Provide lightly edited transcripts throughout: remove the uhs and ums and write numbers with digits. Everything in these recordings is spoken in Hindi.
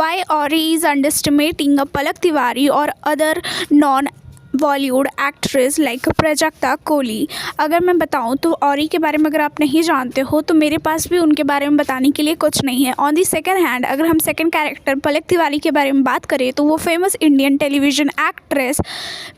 Why Ori is underestimating a Palak Tiwari or other non Bollywood actress like Prajakta Kohli. अगर मैं बताऊं तो औरी के बारे में अगर आप नहीं जानते हो तो मेरे पास भी उनके बारे में बताने के लिए कुछ नहीं है। ऑन दी सेकंड हैंड अगर हम सेकंड कैरेक्टर पलक तिवारी के बारे में बात करें तो वो famous Indian television actress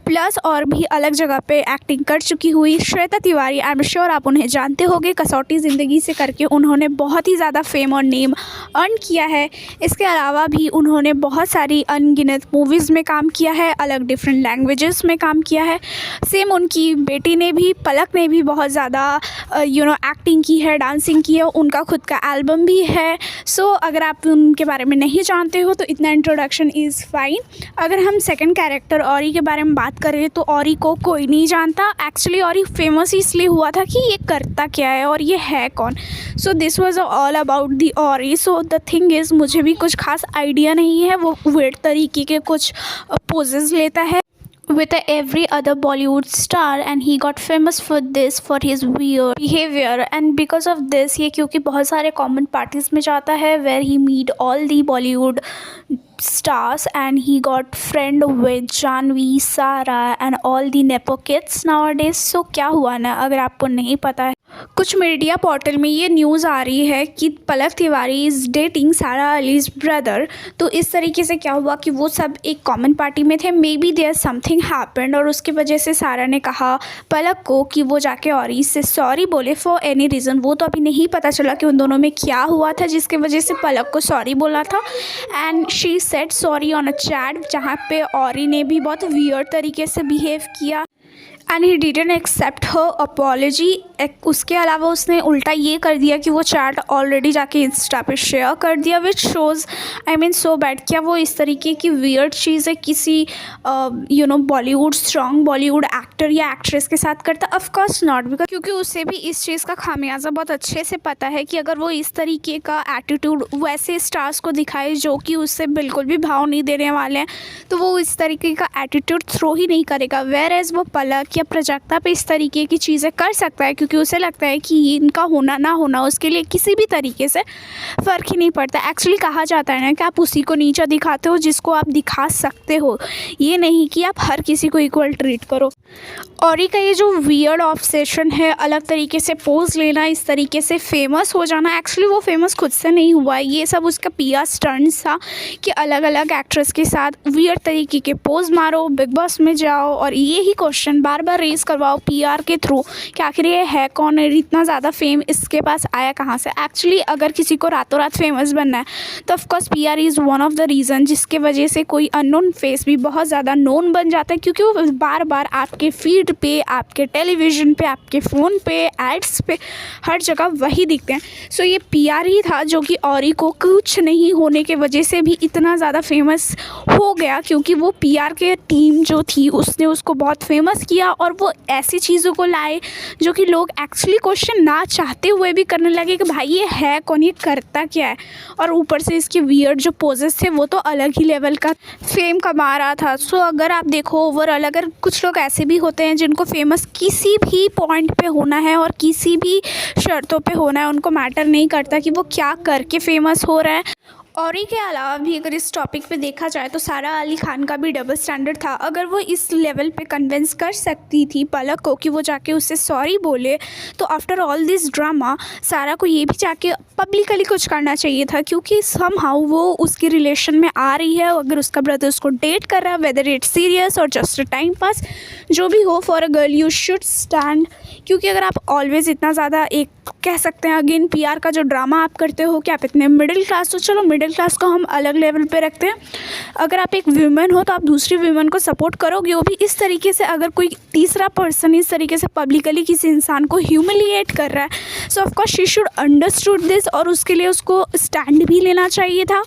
plus और भी अलग जगह पे एक्टिंग कर चुकी हुई Shweta Tiwari. I am sure आप उन्हें जानते होंगे। कसौटी ज़िंदगी से करके उन्होंने बहुत ही ज़्यादा फेम और नेम अर्न किया है। इसके अलावा भी उन्होंने बहुत सारी अनगिनत मूवीज़ में काम किया है, अलग डिफरेंट लैंग्वेजेस में काम किया है। सेम उनकी बेटी ने भी, पलक ने भी बहुत ज़्यादा एक्टिंग की है, डांसिंग की है। उनका खुद का एल्बम भी है। सो अगर आप उनके बारे में नहीं जानते हो तो इतना इंट्रोडक्शन इज़ फाइन। अगर हम सेकंड कैरेक्टर औरी के बारे में बात करें तो औरी को कोई नहीं जानता। एक्चुअली औरी फेमस इसलिए हुआ था कि ये करता क्या है और ये है कौन। So this was all about the औरी। सो द थिंग इज़ मुझे भी कुछ खास आइडिया नहीं है। वो वेट तरीके के कुछ पोजेस लेता है with every other Bollywood star and he got famous for this, for his weird behavior and because of this ये क्योंकि बहुत सारे common parties में जाता है where he meet all the Bollywood stars and he got friend with Janhvi, Sara and all the nepo kids nowadays। so क्या हुआ ना, अगर आपको नहीं पता है, कुछ मीडिया पोर्टल में ये न्यूज़ आ रही है कि पलक तिवारी इज़ डेटिंग सारा अलीज़ ब्रदर। तो इस तरीके से क्या हुआ कि वो सब एक कॉमन पार्टी में थे, maybe there something happened और उसकी वजह से सारा ने कहा पलक को कि वो जाके औरी से सॉरी बोले फॉर एनी रीज़न। वो तो अभी नहीं पता चला कि उन दोनों में क्या हुआ था जिसकी वजह से पलक को सॉरी बोला था। And she said sorry on a chat, जहाँ पे औरी ने भी बहुत वियर्ड तरीके से बिहेव किया and he didn't accept her apology. उसके अलावा उसने उल्टा ये कर दिया कि वो चैट ऑलरेडी जाके इंस्टा पे शेयर कर दिया, which shows I mean so bad. क्या वो इस तरीके की वियर्ड चीज़ें किसी बॉलीवुड स्ट्रॉन्ग बॉलीवुड एक्टर या एक्ट्रेस के साथ करता? ऑफ कोर्स नॉट, बिकॉज क्योंकि उसे भी इस चीज़ का खामियाजा बहुत अच्छे से पता है कि अगर वो इस तरीके का एटीट्यूड वैसे स्टार्स को दिखाए जो कि उससे बिल्कुल भी भाव नहीं देने वाले हैं तो वो इस तरीके का एटीट्यूड थ्रो ही नहीं करेगा। वेयर एज वो पलक या प्राजक्ता पे इस तरीके की चीज़ें कर सकता है क्योंकि उसे लगता है कि इनका होना ना होना उसके लिए किसी भी तरीके से फ़र्क ही नहीं पड़ता। एक्चुअली कहा जाता है ना कि आप उसी को नीचा दिखाते हो जिसको आप दिखा सकते हो, ये नहीं कि आप हर किसी को इक्वल ट्रीट करो। और का ये जो वियर्ड ऑब्सेशन है, अलग तरीके से पोज लेना, इस तरीके से फेमस हो जाना, एक्चुअली वो फेमस खुद से नहीं हुआ है। ये सब उसका पीआर स्टंट्स था कि अलग अलग एक्ट्रेस के साथ वियर्ड तरीके के पोज मारो, बिग बॉस में जाओ और ये ही क्वेश्चन बार बार रेज करवाओ पीआर के थ्रू कि आखिर ये है कौन है, इतना ज़्यादा फेम इसके पास आया कहाँ से। एक्चुअली अगर किसी को रातों रात फेमस बनना है तो of course PR is one of the reason जिसके वजह से कोई अननोन फेस भी बहुत ज़्यादा नोन बन जाता है क्योंकि वो बार बार आपके फीड पे, आपके टेलीविज़न पे, आपके फ़ोन पे, एड्स पे, हर जगह वही दिखते हैं। सो ये पीआर ही था जो कि औरी को कुछ नहीं होने के वजह से भी इतना ज़्यादा फेमस हो गया क्योंकि वो पीआर के टीम जो थी उसने उसको बहुत फेमस किया और वो ऐसी चीज़ों को लाए जो कि लोग एक्चुअली क्वेश्चन ना चाहते हुए भी करने लगे कि भाई ये है कौन, ये करता क्या है। और ऊपर से इसके वियर्ड जो पोजेस थे वो तो अलग ही लेवल का फेम कमा रहा था। सो अगर आप देखो ओवरऑल, अगर कुछ लोग ऐसे भी होते हैं जिनको फेमस किसी भी पॉइंट पे होना है और किसी भी शर्तों पे होना है, उनको मैटर नहीं करता कि वो क्या करके फेमस हो रहा है। और के अलावा भी अगर इस टॉपिक पे देखा जाए तो सारा अली खान का भी डबल स्टैंडर्ड था। अगर वो इस लेवल पे कन्विंस कर सकती थी पलक को कि वो जाके उससे सॉरी बोले तो आफ्टर ऑल दिस ड्रामा सारा को ये भी जाके पब्लिकली कुछ करना चाहिए था क्योंकि समहाउ वो उसकी रिलेशन में आ रही है। अगर उसका ब्रदर उसको डेट कर रहा है, वेदर इट्स सीरियस और जस्ट अ टाइम पास, जो भी हो, for a girl you should stand. क्योंकि अगर आप ऑलवेज़ इतना ज़्यादा एक कह सकते हैं अगेन पीआर का जो ड्रामा आप करते हो कि आप इतने मिडिल क्लास, तो चलो मिडिल क्लास को हम अलग लेवल पे रखते हैं। अगर आप एक वीमेन हो तो आप दूसरी वीमेन को सपोर्ट करोगे, वो भी इस तरीके से। अगर कोई तीसरा पर्सन इस तरीके से पब्लिकली किसी इंसान को ह्यूमिलिएट कर रहा है so of course she should understood this और उसके लिए उसको स्टैंड भी लेना चाहिए था।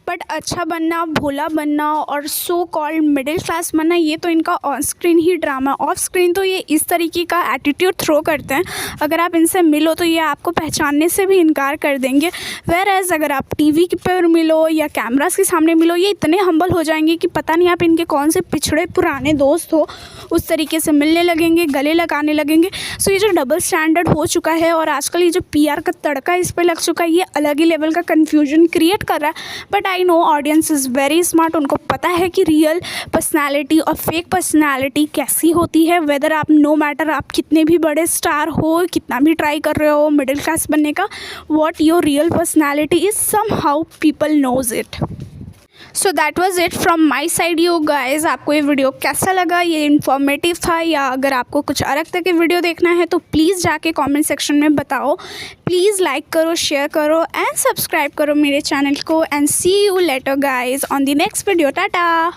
बट अच्छा बनना, भोला बनना और सो कॉल्ड मिडिल क्लास बनना ये तो इनका on screen he drama, of screen तो ये इस तरीके का एटीट्यूड थ्रो करते हैं। अगर आप इनसे मिलो तो ये आपको पहचानने से भी इनकार कर देंगे। वेयर एज अगर आप टीवी पर मिलो या कैमरास के सामने मिलो ये इतने हम्बल हो जाएंगे कि पता नहीं आप इनके कौन से पिछड़े पुराने दोस्त हो, उस तरीके से मिलने लगेंगे, गले लगाने लगेंगे। सो ये जो डबल स्टैंडर्ड हो चुका है और आजकल ये जो पीआर का तड़का इस पर लग चुका है ये अलग ही लेवल का कन्फ्यूजन क्रिएट कर रहा है। But I I know audience is very smart, उनको पता है कि रियल पर्सनैलिटी और फेक पर्सनैलिटी कैसी होती है। वेदर आप नो मैटर आप कितने भी बड़े स्टार हो, कितना भी ट्राई कर रहे हो मिडिल क्लास बनने का, what your real personality is somehow people knows it. So that was it from my side you guys. आपको ये वीडियो कैसा लगा, ये इन्फॉर्मेटिव था, या अगर आपको कुछ अलग तरह के वीडियो देखना है तो प्लीज़ जाके कमेंट सेक्शन में बताओ। प्लीज़ लाइक करो, शेयर करो एंड सब्सक्राइब करो मेरे चैनल को। And see you later guys on the next video. Tata.